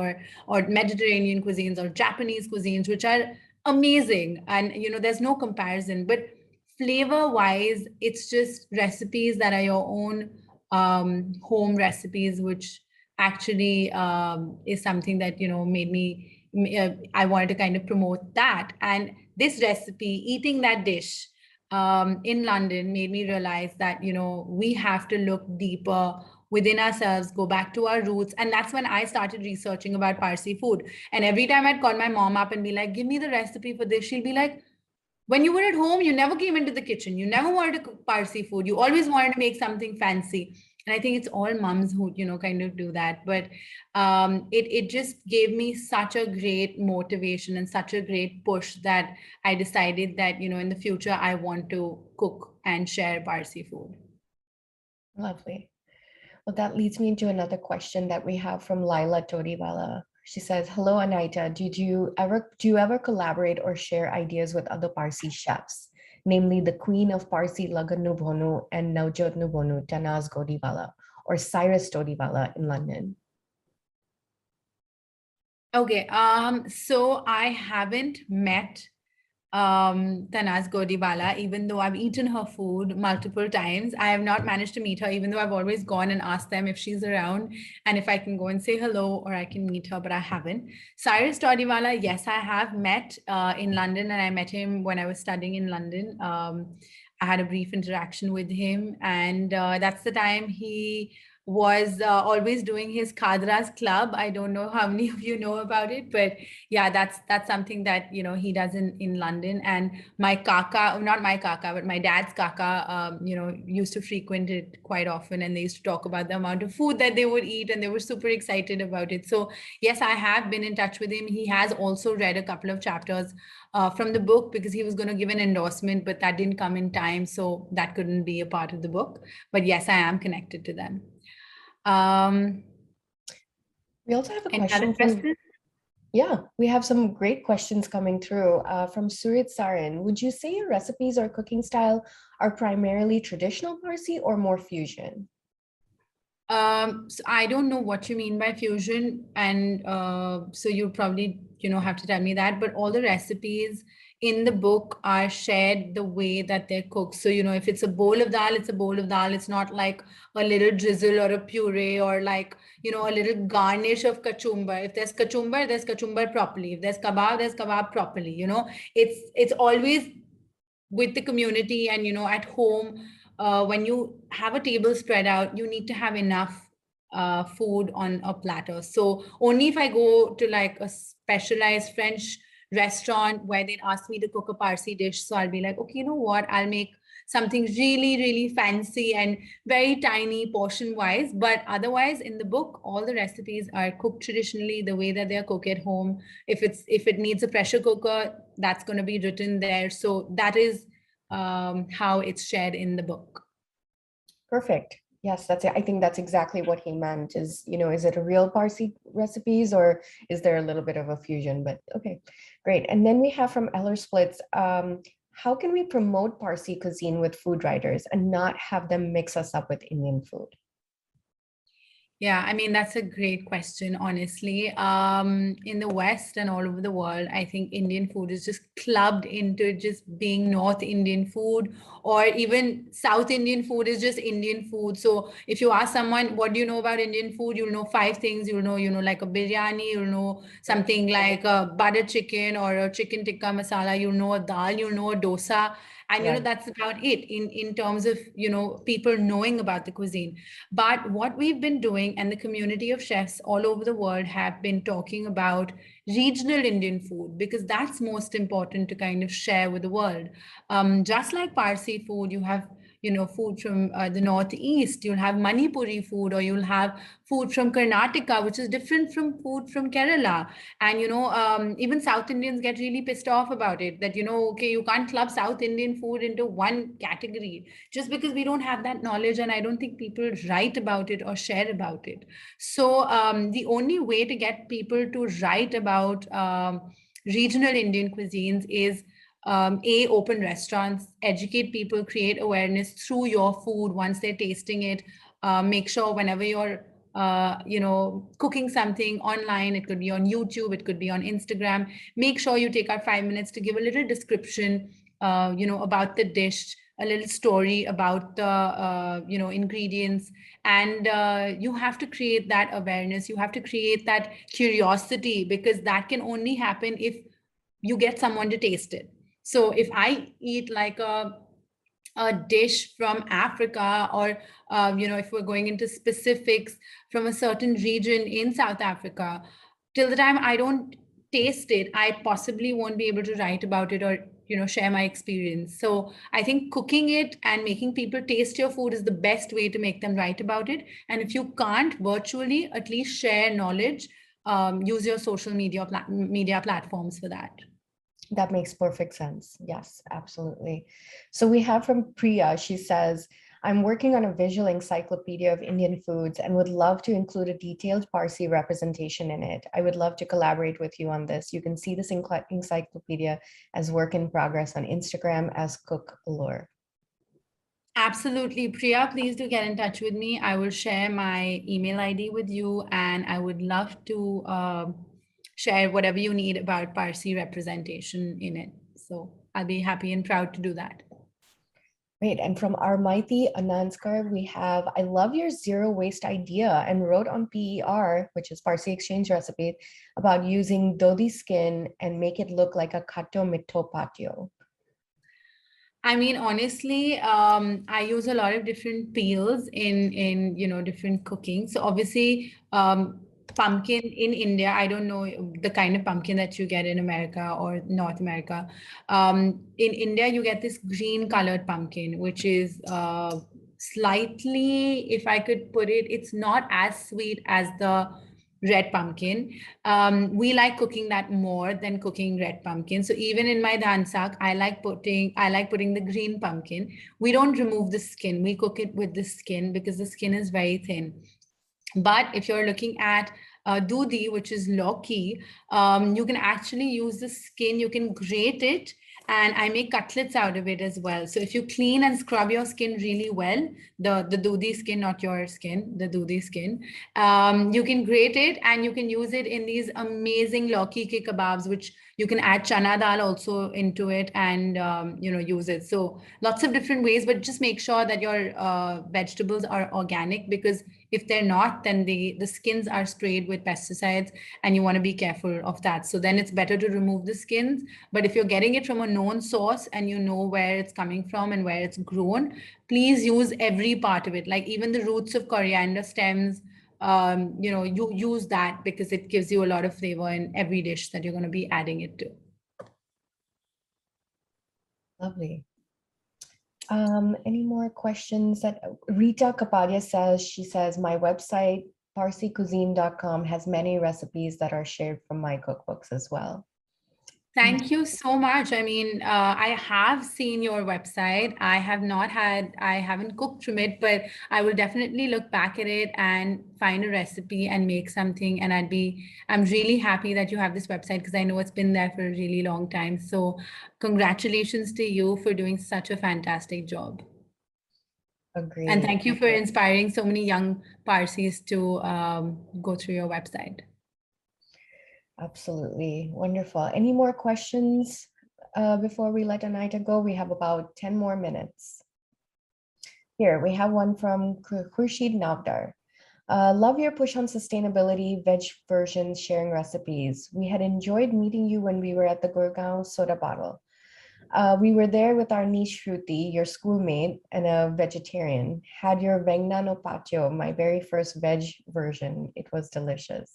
or Mediterranean cuisines or Japanese cuisines, which are amazing. And, there's no comparison, but flavor wise, it's just recipes that are your own home recipes, which actually is something that made me I wanted to kind of promote that. And this recipe, eating that dish in London, made me realize that we have to look deeper within ourselves, go back to our roots. And that's when I started researching about Parsi food. And every time I'd call my mom up and be like, give me the recipe for this, she'll be like, when you were at home, you never came into the kitchen. You never wanted to cook Parsi food. You always wanted to make something fancy. And I think it's all moms who, kind of do that. But it just gave me such a great motivation and such a great push that I decided that, in the future, I want to cook and share Parsi food. Lovely. Well, that leads me into another question that we have from Laila Todiwala. She says, "Hello, Anahita. Do you ever collaborate or share ideas with other Parsi chefs, namely the Queen of Parsi Lagan Nubhonu and Navjot Nubhonu, Tanaz Godiwala, or Cyrus Todiwala in London?" Okay, so I haven't met Tanaz Godibala, even though I've eaten her food multiple times. I have not managed to meet her, even though I've always gone and asked them if she's around and if I can go and say hello or I can meet her, but I haven't. Cyrus Todiwala, yes, I have met in London, and I met him when I was studying in London. I had a brief interaction with him, and that's the time he was always doing his Khadras club. I don't know how many of you know about it, but yeah, that's something that he does in London. And my kaka, not my kaka, but my dad's kaka, used to frequent it quite often, and they used to talk about the amount of food that they would eat, and they were super excited about it. So yes, I have been in touch with him. He has also read a couple of chapters from the book, because he was going to give an endorsement, but that didn't come in time, so that couldn't be a part of the book. But yes, I am connected to them. We also have a Any question other from, questions? yeah, we have some great questions coming through from Surit Sarin. Would you say your recipes or cooking style are primarily traditional Parsi or more fusion? So I don't know what you mean by fusion, and so you probably have to tell me that. But all the recipes in the book are shared the way that they're cooked. So if it's a bowl of dal, it's a bowl of dal. It's not like a little drizzle or a puree, or like a little garnish of kachumbar. If there's kachumbar properly. If there's kebab properly. It's always with the community, and at home. When you have a table spread out, you need to have enough food on a platter. So only if I go to like a specialized French restaurant where they'd ask me to cook a Parsi dish, so I'll be like, okay, you know what, I'll make something really, really fancy and very tiny portion wise. But otherwise, in the book, all the recipes are cooked traditionally the way that they're cooked at home. If it needs a pressure cooker, that's going to be written there. So that is how it's shared in the book. Perfect. Yes, that's it. I think that's exactly what he meant is, is it a real Parsi recipes or is there a little bit of a fusion? But okay, great. And then we have from Eller Splits, how can we promote Parsi cuisine with food writers and not have them mix us up with Indian food? Yeah, I mean, that's a great question, honestly. In the West and all over the world, I think Indian food is just clubbed into just being North Indian food, or even South Indian food is just Indian food. So if you ask someone, what do you know about Indian food? You'll know five things. You'll know, like a biryani, you'll know something like a butter chicken or a chicken tikka masala, you'll know a dal, you'll know a dosa. And, Right. that's about it in terms of, people knowing about the cuisine. But what we've been doing, and the community of chefs all over the world have been talking about regional Indian food, because that's most important to kind of share with the world. Just like Parsi food, you have food from the northeast, you'll have Manipuri food, or you'll have food from Karnataka, which is different from food from Kerala. And even South Indians get really pissed off about it, that okay, you can't club South Indian food into one category, just because we don't have that knowledge, and I don't think people write about it or share about it. So the only way to get people to write about regional Indian cuisines is open restaurants, educate people, create awareness through your food once they're tasting it. Make sure whenever you're cooking something online, it could be on YouTube, it could be on Instagram, make sure you take out 5 minutes to give a little description about the dish, a little story about the ingredients. And you have to create that awareness, you have to create that curiosity, because that can only happen if you get someone to taste it. So if I eat like a dish from Africa, or if we're going into specifics from a certain region in South Africa, till the time I don't taste it, I possibly won't be able to write about it, or share my experience. So I think cooking it and making people taste your food is the best way to make them write about it. And if you can't virtually, at least share knowledge. Use your social media platforms for that. That makes perfect sense. Yes, absolutely. So we have from Priya, she says, I'm working on a visual encyclopedia of Indian foods and would love to include a detailed Parsi representation in it. I would love to collaborate with you on this. You can see this encyclopedia as work in progress on Instagram as Cook Allure. Absolutely. Priya, please do get in touch with me. I will share my email ID with you, and I would love to share whatever you need about Parsi representation in it. So I'll be happy and proud to do that. Great. And from Armaiti Ananskar, we have, I love your zero waste idea, and wrote on PER, which is Parsi Exchange Recipe, about using Dhondy skin and make it look like a katto mitto patio. I mean, honestly, I use a lot of different peels in different cooking. So obviously, pumpkin in India, I don't know the kind of pumpkin that you get in America or North America. In India, you get this green colored pumpkin, which is slightly, if I could put it, it's not as sweet as the red pumpkin. We like cooking that more than cooking red pumpkin. So even in my dhansak, I like putting the green pumpkin. We don't remove the skin. We cook it with the skin because the skin is very thin. But if you're looking at dudi, which is loki, you can actually use the skin. You can grate it, and I make cutlets out of it as well. So if you clean and scrub your skin really well, the dudi skin, not your skin, the dudi skin, you can grate it and you can use it in these amazing loki ke kebabs, which you can add chana dal also into it and use it. So lots of different ways, but just make sure that your vegetables are organic, because if they're not, then the skins are sprayed with pesticides, and you want to be careful of that. So then it's better to remove the skins. But if you're getting it from a known source and you know where it's coming from and where it's grown, please use every part of it, like even the roots of coriander stems. You use that because it gives you a lot of flavor in every dish that you're going to be adding it to. Lovely. Any more questions? That Rita Kapadia says, she says, my website, parsicuisine.com, has many recipes that are shared from my cookbooks as well. Thank you so much. I mean, I have seen your website. I haven't cooked from it, but I will definitely look back at it and find a recipe and make something. And I'm really happy that you have this website, because I know it's been there for a really long time. So congratulations to you for doing such a fantastic job. Agreed. And thank you for inspiring so many young Parsis to go through your website. Absolutely. Wonderful. Any more questions before we let Anahita go? We have about 10 more minutes. Here, we have one from Khurshid Navdar. Love your push on sustainability, veg versions, sharing recipes. We had enjoyed meeting you when we were at the Gurgaon soda bottle. We were there with our niece Shruti, your schoolmate, and a vegetarian. Had your Vengna no Patio, my very first veg version. It was delicious.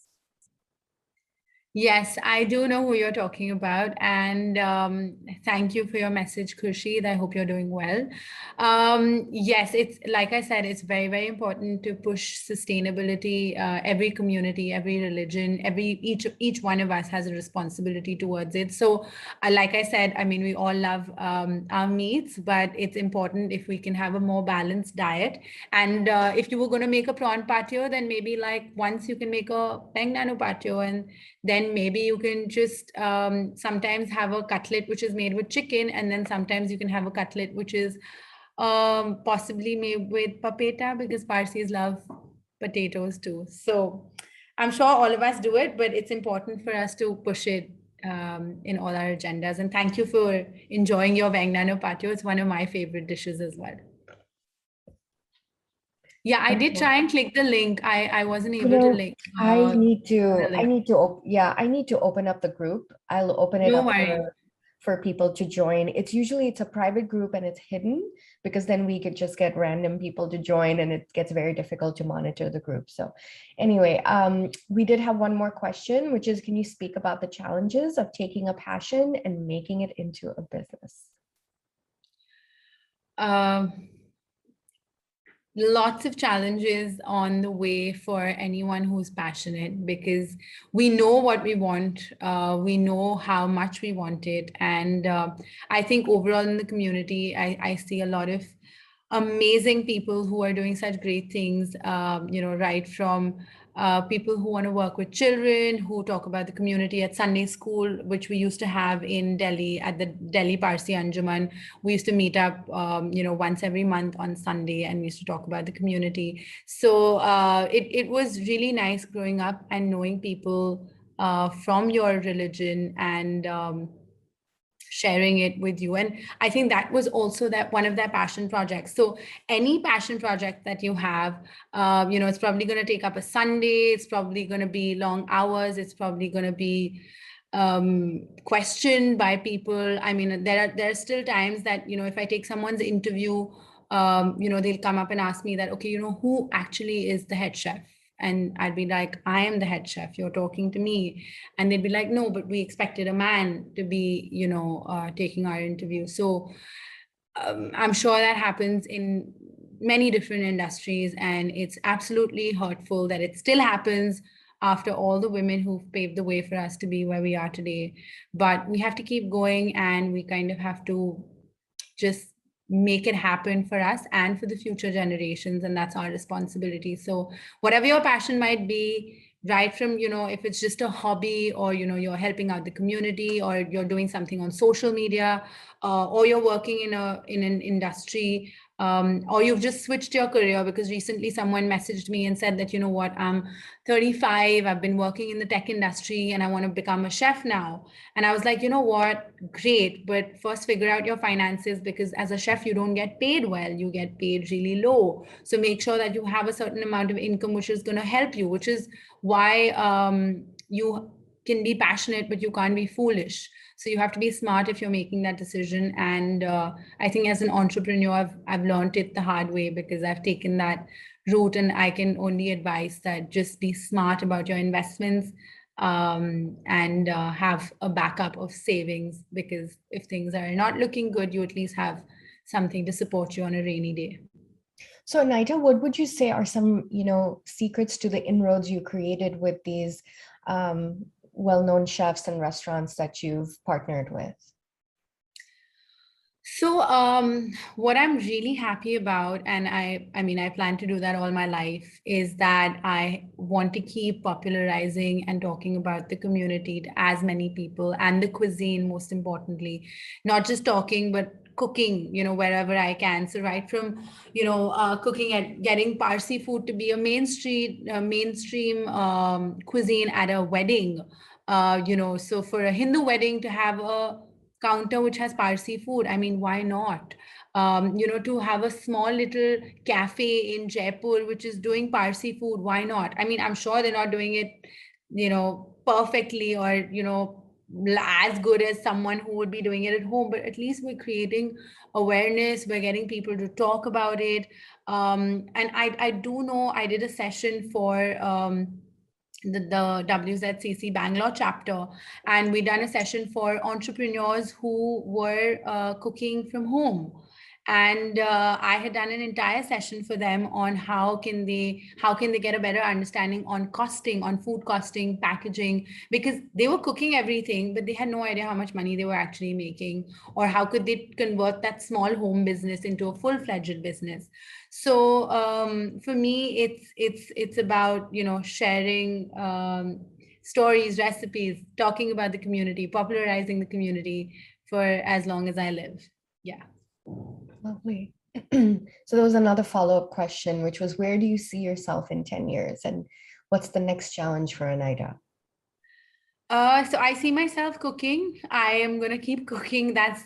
Yes, I do know who you're talking about. And thank you for your message, Khurshid. I hope you're doing well. Yes, it's like I said, it's very, very important to push sustainability. Every community, every religion, each one of us has a responsibility towards it. So like I said, I mean, we all love our meats, but it's important if we can have a more balanced diet. And if you were going to make a prawn patio, then maybe like once you can make a peng nano patio, and then maybe you can just sometimes have a cutlet which is made with chicken, and then sometimes you can have a cutlet which is possibly made with papeta, because Parsis love potatoes too. So I'm sure all of us do it, but it's important for us to push it in all our agendas. And thank you for enjoying your Vengnano patio. It's one of my favorite dishes as well. Yeah, I did try and click the link. I wasn't able to link. I need to open up the group. I'll open it No up worries. for people to join. It's a private group and it's hidden, because then we could just get random people to join and it gets very difficult to monitor the group. So anyway, we did have one more question, which is, can you speak about the challenges of taking a passion and making it into a business? Lots of challenges on the way for anyone who's passionate, because we know what we want, we know how much we want it. And I think overall in the community, I see a lot of amazing people who are doing such great things, right from people who want to work with children, who talk about the community at Sunday school, which we used to have in Delhi at the Delhi Parsi Anjuman. We used to meet up, once every month on Sunday, and we used to talk about the community. So it was really nice growing up and knowing people from your religion and sharing it with you. And I think that was also that one of their passion projects. So any passion project that you have, it's probably going to take up a Sunday, it's probably going to be long hours, it's probably going to be questioned by people. I mean, there are still times that, if I take someone's interview, they'll come up and ask me that, okay, who actually is the head chef? And I'd be like, I am the head chef, you're talking to me. And they'd be like, no, but we expected a man to be, taking our interview. So I'm sure that happens in many different industries, and it's absolutely hurtful that it still happens after all the women who've paved the way for us to be where we are today. But we have to keep going, and we kind of have to just make it happen for us and for the future generations, and that's our responsibility. So whatever your passion might be, right from, if it's just a hobby, or you're helping out the community, or you're doing something on social media, or you're working in an industry, or you've just switched your career, because recently someone messaged me and said that, I'm 35, I've been working in the tech industry and I want to become a chef now. And I was like, great, but first figure out your finances, because as a chef, you don't get paid well, you get paid really low. So make sure that you have a certain amount of income, which is going to help you, which is why you can be passionate, but you can't be foolish. So you have to be smart if you're making that decision. And I think as an entrepreneur, I've learned it the hard way, because I've taken that route, and I can only advise that just be smart about your investments, and have a backup of savings, because if things are not looking good, you at least have something to support you on a rainy day. So Anahita, what would you say are some, secrets to the inroads you created with these well-known chefs and restaurants that you've partnered with? So what I'm really happy about, and I plan to do that all my life, is that I want to keep popularizing and talking about the community to as many people, and the cuisine, most importantly, not just talking, but cooking, wherever I can. So right from, cooking and getting Parsi food to be a mainstream cuisine at a wedding, so for a Hindu wedding to have a counter which has Parsi food, I mean, why not? To have a small little cafe in Jaipur which is doing Parsi food, why not? I mean, I'm sure they're not doing it, perfectly, or, as good as someone who would be doing it at home, but at least we're creating awareness, we're getting people to talk about it. And I do know I did a session for the WZCC Bangalore chapter, and we done a session for entrepreneurs who were cooking from home. And I had done an entire session for them on how can they get a better understanding on costing, on food costing, packaging, because they were cooking everything, but they had no idea how much money they were actually making, or how could they convert that small home business into a full-fledged business. So for me, it's about, sharing stories, recipes, talking about the community, popularizing the community for as long as I live. Yeah. Lovely. So there was another follow-up question, which was, where do you see yourself in 10 years? And what's the next challenge for Anahita? So I see myself cooking. I am going to keep cooking. That's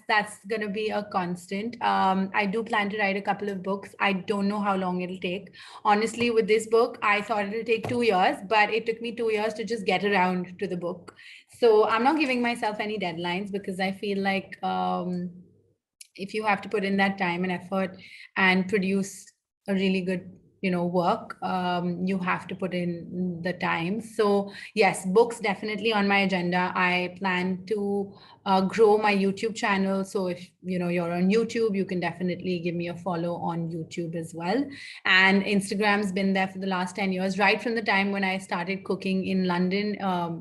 going to be a constant. I do plan to write a couple of books. I don't know how long it'll take. Honestly, with this book, I thought it'll take 2 years, but it took me 2 years to just get around to the book. So I'm not giving myself any deadlines because I feel like if you have to put in that time and effort and produce a really good work, you have to put in the time. So yes, books definitely on my agenda. I plan to grow my YouTube channel. So if you're on YouTube, you can definitely give me a follow on YouTube as well. And Instagram's been there for the last 10 years, right from the time when I started cooking in London.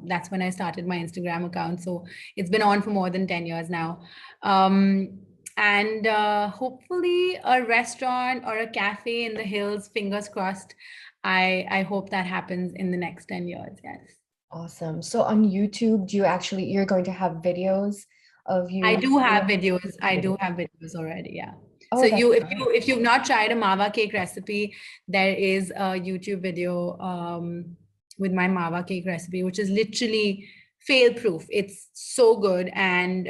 That's when I started my Instagram account. So it's been on for more than 10 years now. And hopefully a restaurant or a cafe in the hills, fingers crossed. I hope that happens in the next 10 years. Yes. Awesome. So on YouTube, you're going to have videos of I you? do have videos. I do have videos already. Yeah. So Oh, that's if you've not tried a mava cake recipe, there is a YouTube video with my mava cake recipe, which is literally fail proof. It's so good, and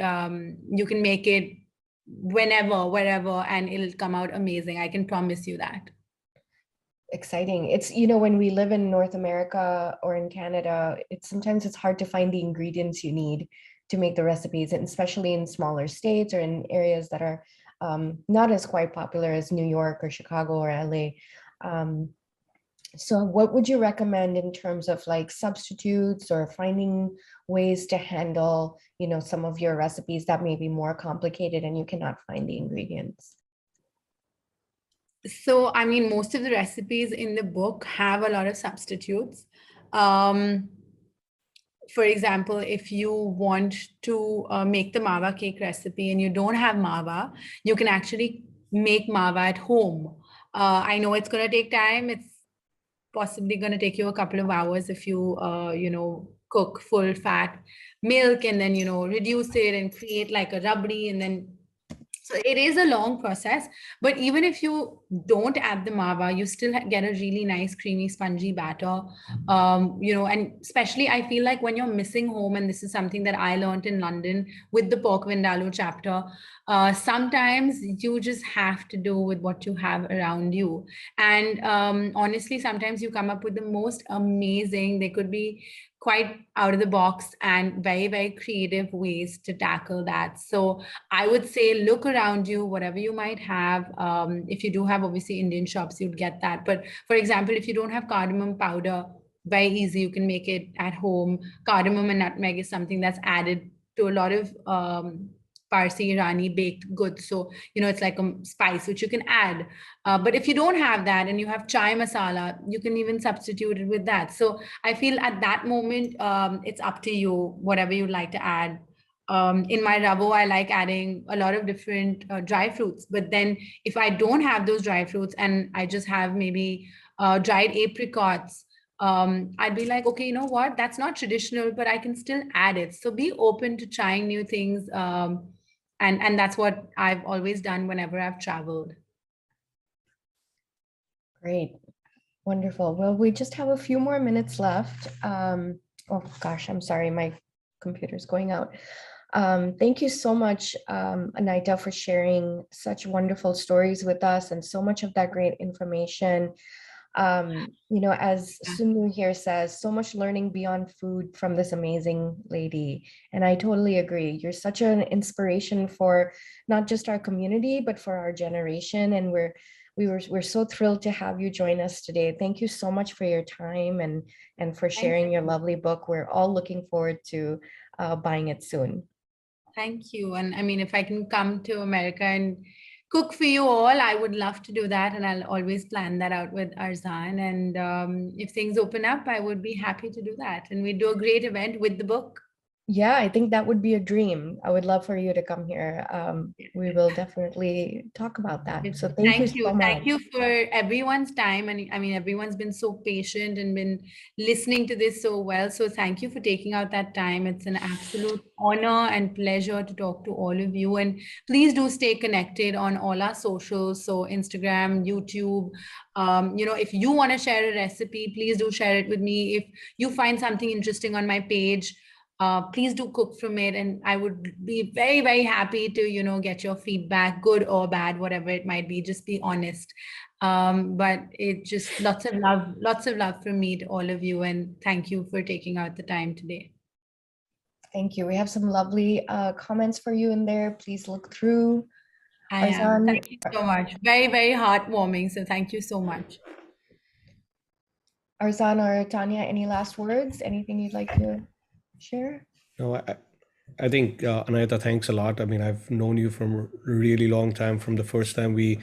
you can make it whenever, wherever, and it'll come out amazing. I can promise you that. exciting. It's, when we live in North America or in Canada, sometimes it's hard to find the ingredients you need to make the recipes, and especially in smaller states or in areas that are not as quite popular as New York or Chicago or LA. So what would you recommend in terms of like substitutes or finding ways to handle, some of your recipes that may be more complicated and you cannot find the ingredients? So, I mean, most of the recipes in the book have a lot of substitutes. Um, for example, if you want to make the mava cake recipe and you don't have mava, you can actually make mava at home. I know it's going to take time. It's possibly going to take you a couple of hours if you, cook full fat milk and then, reduce it and create like a rabdi, and then so it is a long process, but even if you don't add the mava, you still get a really nice, creamy, spongy batter. And especially I feel like when you're missing home, and this is something that I learned in London with the pork vindaloo chapter, sometimes you just have to do with what you have around you. And honestly, sometimes you come up with the most amazing, they could be quite out of the box and very, very creative ways to tackle that. So I would say look around you, whatever you might have. If you do have obviously Indian shops, you'd get that. But for example, if you don't have cardamom powder, very easy, you can make it at home. Cardamom and nutmeg is something that's added to a lot of Parsi Irani baked goods. So, it's like a spice which you can add. But if you don't have that and you have chai masala, you can even substitute it with that. So I feel at that moment, it's up to you, whatever you like to add. In my ravo, I like adding a lot of different dry fruits. But then if I don't have those dry fruits and I just have maybe dried apricots, I'd be like, okay, you know what? That's not traditional, but I can still add it. So be open to trying new things. And that's what I've always done whenever I've traveled. Great. Wonderful. Well, we just have a few more minutes left. Oh gosh, I'm sorry, my computer's going out. Thank you so much, Anahita, for sharing such wonderful stories with us and so much of that great information. As Sunu here says, so much learning beyond food from this amazing lady. And I totally agree. You're such an inspiration for not just our community, but for our generation. And we're so thrilled to have you join us today. Thank you so much for your time and for sharing your lovely book. We're all looking forward to buying it soon. Thank you. And I mean, if I can come to America and cook for you all, I would love to do that. And I'll always plan that out with Arzan. And if things open up, I would be happy to do that. And we do a great event with the book. Yeah, I think that would be a dream. I would love for you to come here. We will definitely talk about that. So thank you so much. Thank you for everyone's time. And I mean, everyone's been so patient and been listening to this so well. So thank you for taking out that time. It's an absolute honor and pleasure to talk to all of you. And please do stay connected on all our socials. So Instagram, YouTube. If you want to share a recipe, please do share it with me. If you find something interesting on my page, please do cook from it, and I would be very, very happy to get your feedback, good or bad, whatever it might be. Just be honest. But it just lots of love from me to all of you, and thank you for taking out the time today. Thank you. We have some lovely comments for you in there. Please look through. I am. Arzan, Thank you so much. Very, very heartwarming. So thank you so much. Arzan or Tanya, any last words? Anything you'd like to share? No, I think Anahita, thanks a lot. I mean, I've known you from a really long time. From the first time we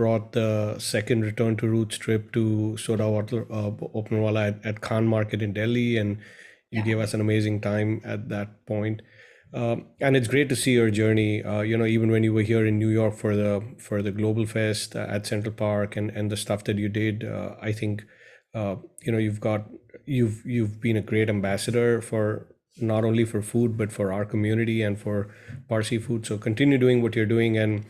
brought the second Return to Roots trip to Soda Water Openwala at Khan Market in Delhi, and you Yeah. gave us an amazing time at that point. And it's great to see your journey. Even when you were here in New York for the Global Fest at Central Park and the stuff that you did, I think you've been a great ambassador for not only for food but for our community and for Parsi food. So continue doing what you're doing, and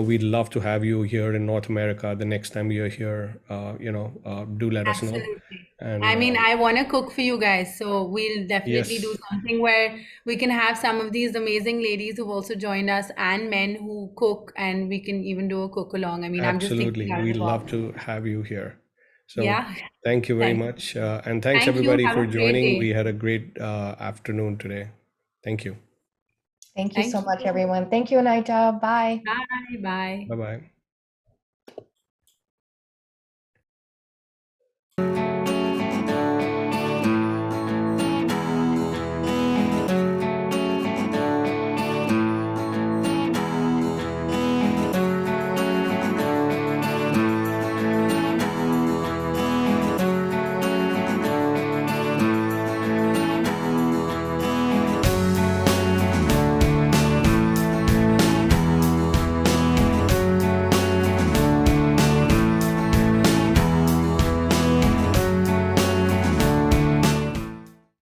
we'd love to have you here in North America the next time you're here. Do let us know. Absolutely. And I mean, I want to cook for you guys, so we'll definitely do yes, something where we can have some of these amazing ladies who've also joined us and men who cook, and we can even do a cook along. I mean, I'm just thinking absolutely, out of we'd the love box. to have you here. So Yeah. thank you very Thank much, and thanks thank you. everybody Have for a great joining. We day. had a great afternoon today. Thank you. Thank you Thank so much, you. everyone. Thank you, Anahita. Bye. Bye. Bye. Bye bye.